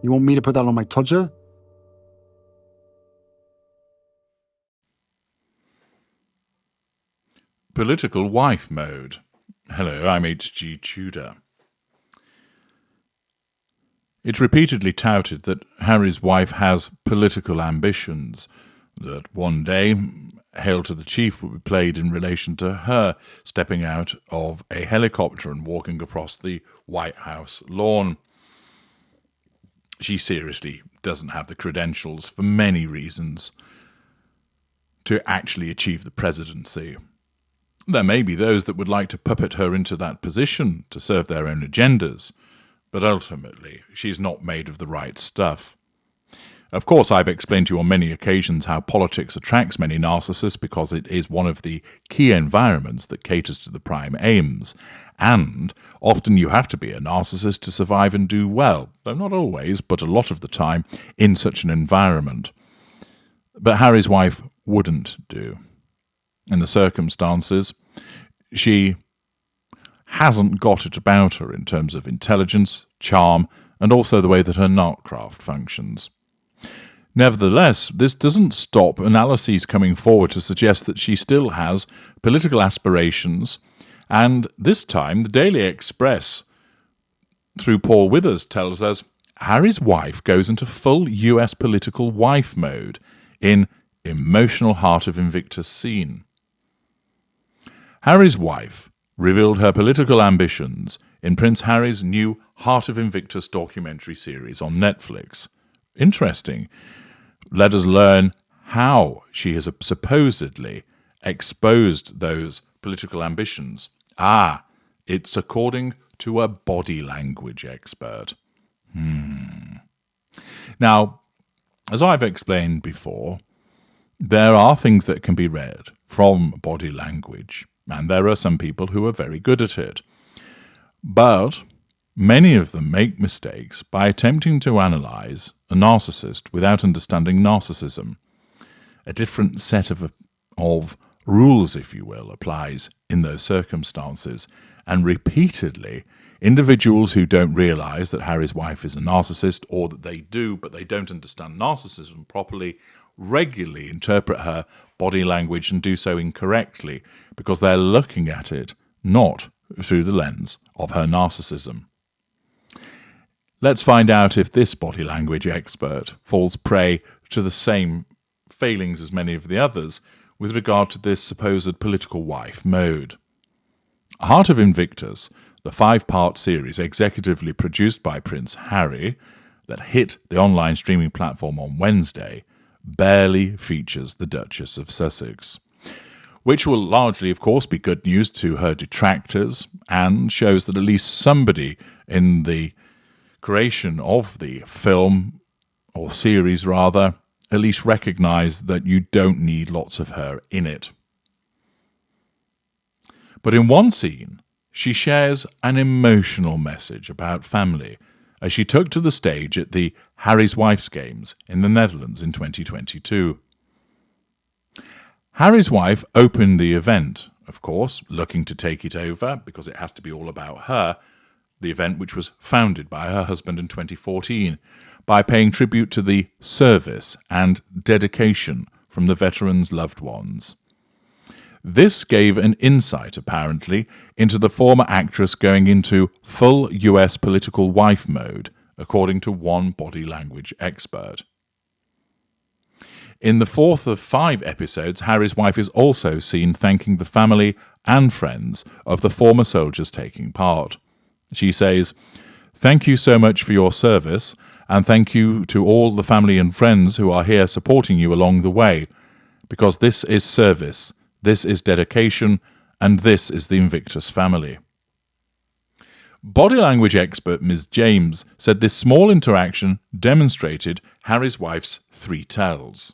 You want me to put that on my tudger? Political wife mode. Hello, I'm H.G. Tudor. It's repeatedly touted that Harry's wife has political ambitions, that one day Hail to the Chief will be played in relation to her stepping out of a helicopter and walking across the White House lawn. She seriously doesn't have the credentials, for many reasons, to actually achieve the presidency. There may be those that would like to puppet her into that position to serve their own agendas, but ultimately she's not made of the right stuff. Of course, I've explained to you on many occasions how politics attracts many narcissists because it is one of the key environments that caters to the prime aims, and often you have to be a narcissist to survive and do well, though not always, but a lot of the time, in such an environment. But Harry's wife wouldn't do. In the circumstances, she hasn't got it about her in terms of intelligence, charm, and also the way that her narcraft functions. Nevertheless, this doesn't stop analyses coming forward to suggest that she still has political aspirations, and this time the Daily Express, through Paul Withers, tells us Harry's wife goes into full US political wife mode in emotional Heart of Invictus scene. Harry's wife revealed her political ambitions in Prince Harry's new Heart of Invictus documentary series on Netflix. Interesting. Let us learn how she has supposedly exposed those political ambitions. It's according to a body language expert. Now, as I've explained before, there are things that can be read from body language, and there are some people who are very good at it. But many of them make mistakes by attempting to analyze a narcissist without understanding narcissism. A different set of rules, if you will, applies in those circumstances, and repeatedly individuals who don't realize that Harry's wife is a narcissist, or that they do but they don't understand narcissism properly, regularly interpret her body language and do so incorrectly because they're looking at it not through the lens of her narcissism. Let's find out if this body language expert falls prey to the same failings as many of the others with regard to this supposed political wife mode. Heart of Invictus, the 5-part series executively produced by Prince Harry that hit the online streaming platform on Wednesday, barely features the Duchess of Sussex, which will largely, of course, be good news to her detractors and shows that at least somebody in the creation of the film, or series rather, at least recognise that you don't need lots of her in it. But in one scene, she shares an emotional message about family as she took to the stage at the Harry's Wife's Games in the Netherlands in 2022. Harry's wife opened the event, of course, looking to take it over because it has to be all about her, the event which was founded by her husband in 2014, by paying tribute to the service and dedication from the veterans' loved ones. This gave an insight, apparently, into the former actress going into full US political wife mode, according to one body language expert. In the 4th of 5 episodes, Harry's wife is also seen thanking the family and friends of the former soldiers taking part. She says, "Thank you so much for your service, and thank you to all the family and friends who are here supporting you along the way, because this is service, this is dedication, and this is the Invictus family." Body language expert Ms. James said this small interaction demonstrated Harry's wife's 3 tells.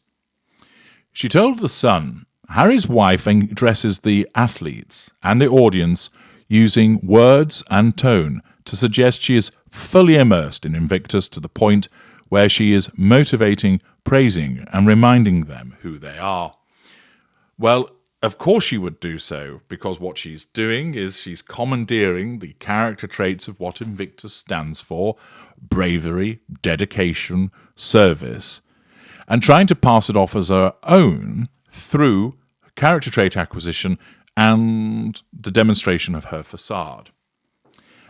She told The Sun, Harry's wife addresses the athletes and the audience using words and tone to suggest she is fully immersed in Invictus to the point where she is motivating, praising, and reminding them who they are. Well, of course she would do so, because what she's doing is she's commandeering the character traits of what Invictus stands for, bravery, dedication, service, and trying to pass it off as her own through character trait acquisition and the demonstration of her facade.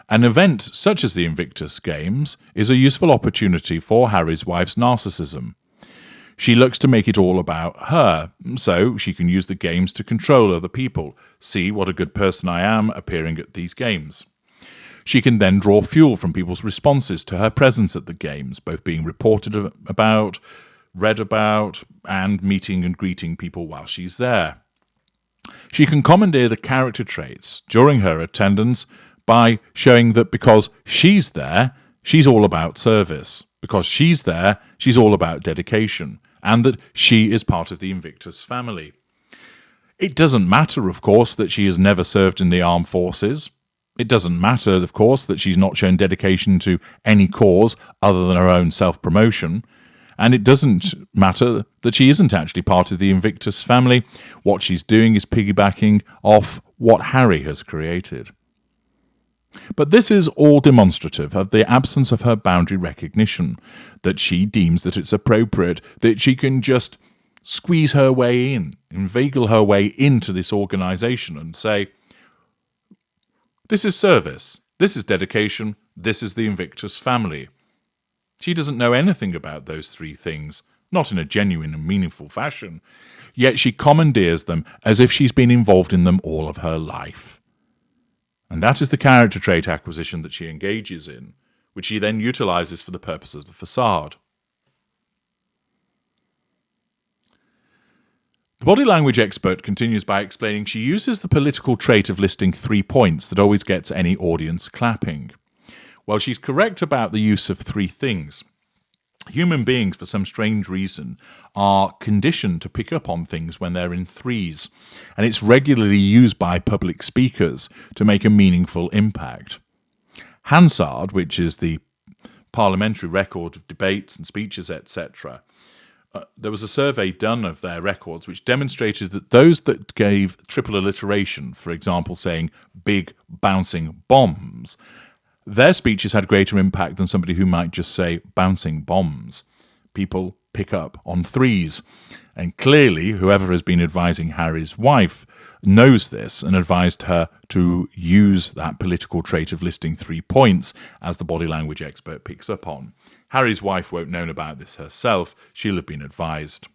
An event such as the Invictus Games is a useful opportunity for Harry's wife's narcissism. She looks to make it all about her, so she can use the games to control other people, see what a good person I am appearing at these games. She can then draw fuel from people's responses to her presence at the games, both being reported about, read about, and meeting and greeting people while she's there. She can commandeer the character traits during her attendance by showing that because she's there, she's all about service. Because she's there, she's all about dedication, and that she is part of the Invictus family. It doesn't matter, of course, that she has never served in the armed forces. It doesn't matter, of course, that she's not shown dedication to any cause other than her own self-promotion. And it doesn't matter that she isn't actually part of the Invictus family. What she's doing is piggybacking off what Harry has created. But this is all demonstrative of the absence of her boundary recognition, that she deems that it's appropriate, that she can just squeeze her way in, inveigle her way into this organisation and say, this is service, this is dedication, this is the Invictus family. She doesn't know anything about those three things, not in a genuine and meaningful fashion, yet she commandeers them as if she's been involved in them all of her life. And that is the character trait acquisition that she engages in, which she then utilises for the purpose of the facade. The body language expert continues by explaining she uses the political trait of listing 3 points that always gets any audience clapping. Well, she's correct about the use of 3 things. Human beings, for some strange reason, are conditioned to pick up on things when they're in threes, and it's regularly used by public speakers to make a meaningful impact. Hansard, which is the parliamentary record of debates and speeches, etc., there was a survey done of their records which demonstrated that those that gave triple alliteration, for example, saying big bouncing bombs, their speeches had greater impact than somebody who might just say bouncing bombs. People pick up on threes. And clearly, whoever has been advising Harry's wife knows this and advised her to use that political trait of listing 3 points, as the body language expert picks up on. Harry's wife won't know about this herself. She'll have been advised.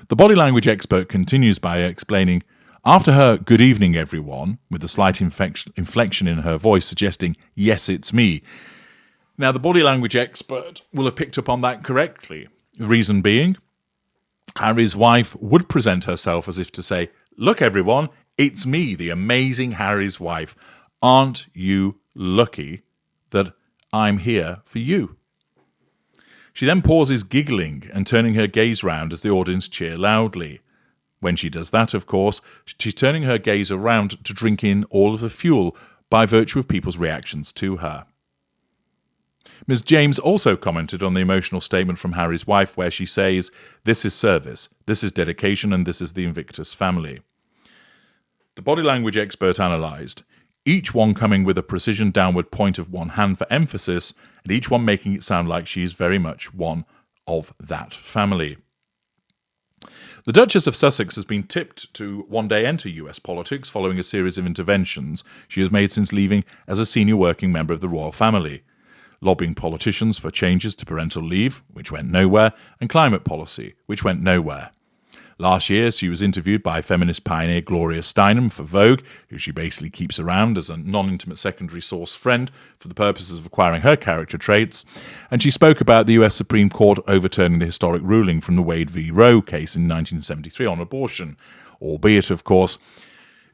The body language expert continues by explaining, after her "good evening, everyone," with a slight inflection in her voice suggesting, "Yes, it's me." Now, the body language expert will have picked up on that correctly. The reason being, Harry's wife would present herself as if to say, "Look, everyone, it's me, the amazing Harry's wife. Aren't you lucky that I'm here for you?" She then pauses, giggling and turning her gaze round as the audience cheer loudly. When she does that, of course, she's turning her gaze around to drink in all of the fuel by virtue of people's reactions to her. Ms. James also commented on the emotional statement from Harry's wife where she says, "This is service, this is dedication, and this is the Invictus family." The body language expert analysed, each one coming with a precision downward point of one hand for emphasis, and each one making it sound like she is very much one of that family. The Duchess of Sussex has been tipped to one day enter US politics following a series of interventions she has made since leaving as a senior working member of the royal family, lobbying politicians for changes to parental leave, which went nowhere, and climate policy, which went nowhere. Last year, she was interviewed by feminist pioneer Gloria Steinem for Vogue, who she basically keeps around as a non-intimate secondary source friend for the purposes of acquiring her character traits, and she spoke about the US Supreme Court overturning the historic ruling from the Wade v. Roe case in 1973 on abortion, albeit, of course,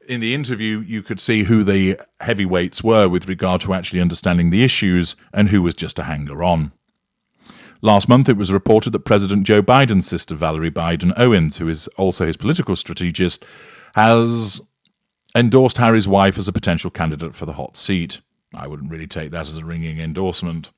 in the interview you could see who the heavyweights were with regard to actually understanding the issues and who was just a hanger-on. Last month, it was reported that President Joe Biden's sister, Valerie Biden Owens, who is also his political strategist, has endorsed Harry's wife as a potential candidate for the hot seat. I wouldn't really take that as a ringing endorsement.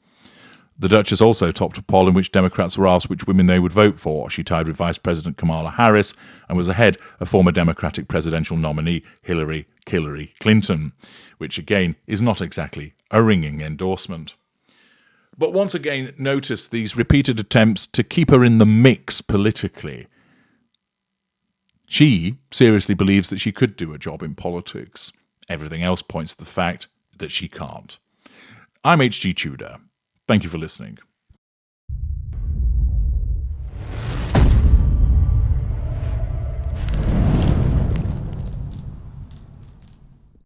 The Duchess also topped a poll in which Democrats were asked which women they would vote for. She tied with Vice President Kamala Harris and was ahead of former Democratic presidential nominee Hillary Clinton, which again is not exactly a ringing endorsement. But once again, notice these repeated attempts to keep her in the mix politically. She seriously believes that she could do a job in politics. Everything else points to the fact that she can't. I'm H.G. Tudor. Thank you for listening.